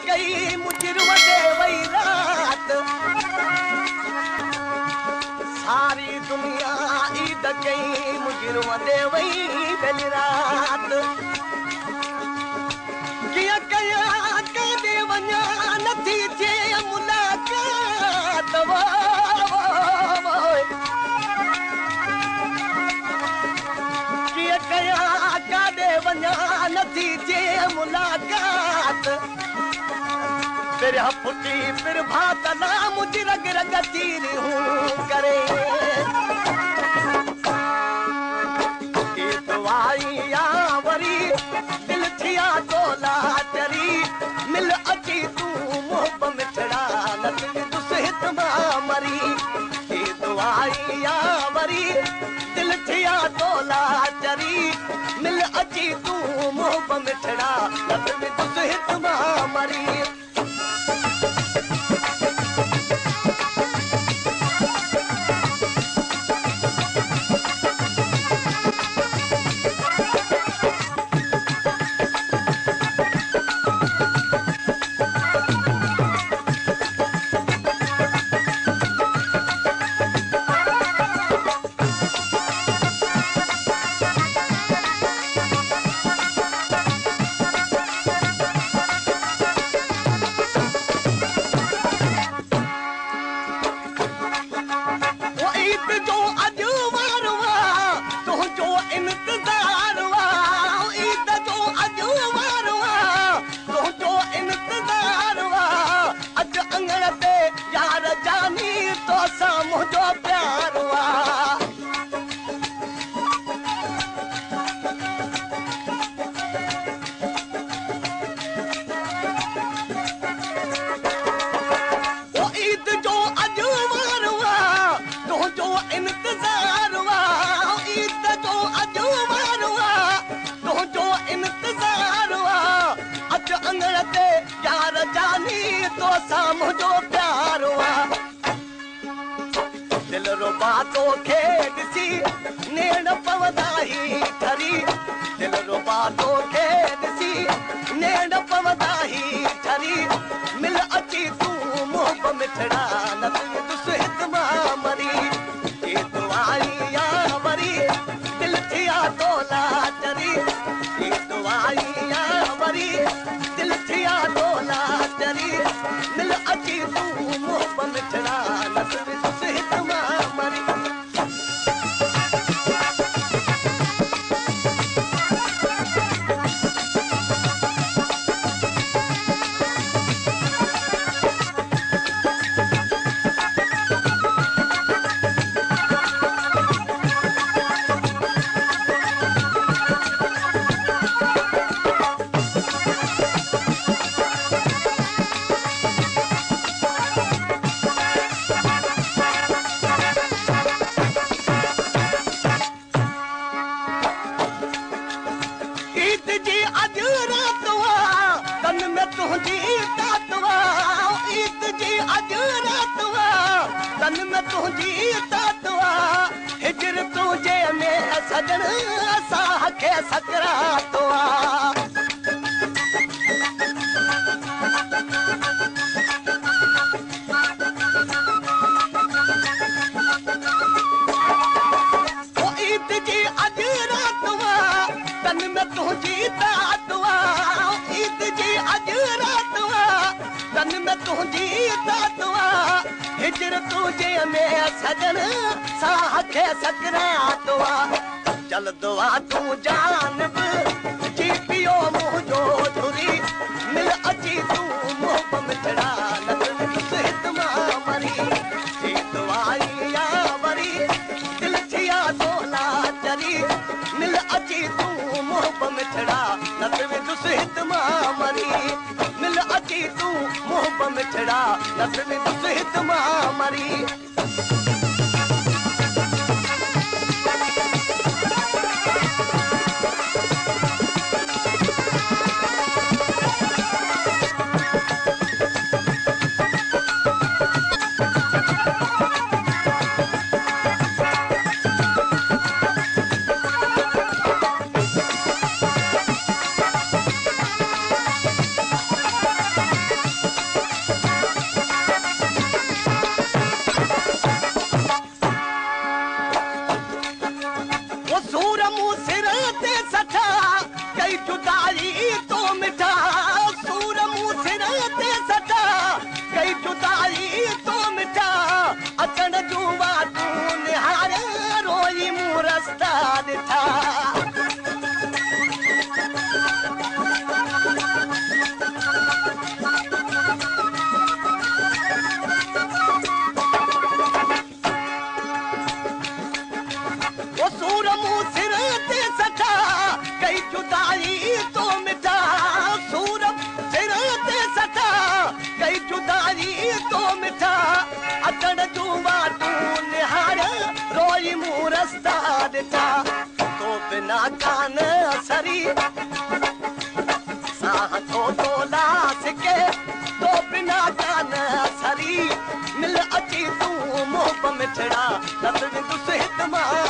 कई मुजरिम दे वई रात सारी दुनिया ईद कई मुजरिम दे वई बेली रात किया कया कादे वञा नथी थे मुलाकात किया कया कादे वञा नथी थे मुलाकात फिर फुटी फिर भातना मुझ रग रग तीर हूँ करे दवाई या वरी दिल थिया तोला चरी मिल अची तू मोहब मिठड़ा नथी दुसहित मां मरी दवाई या वरी दिल थिया तोला चरी मिल अची तू मोहब मिठड़ा नथी दुसहित मां मरी चल दुआ तू जानब जी पियो मुझो धुरी मिल अची तू मोहब मिठड़ा नथी मां मरी दवाई या वरी दिल थिया तोला चरी मिल अची तू मोहब मिठड़ा नथी दुसहित मां मरी मिल अची तू मोहब मिठड़ा नथी दुसहित मां मरी साह थो लास के तो बिना कान सरी मिल अची तूं मोहब मिठड़ा लफ़्ज़ दुस हित मां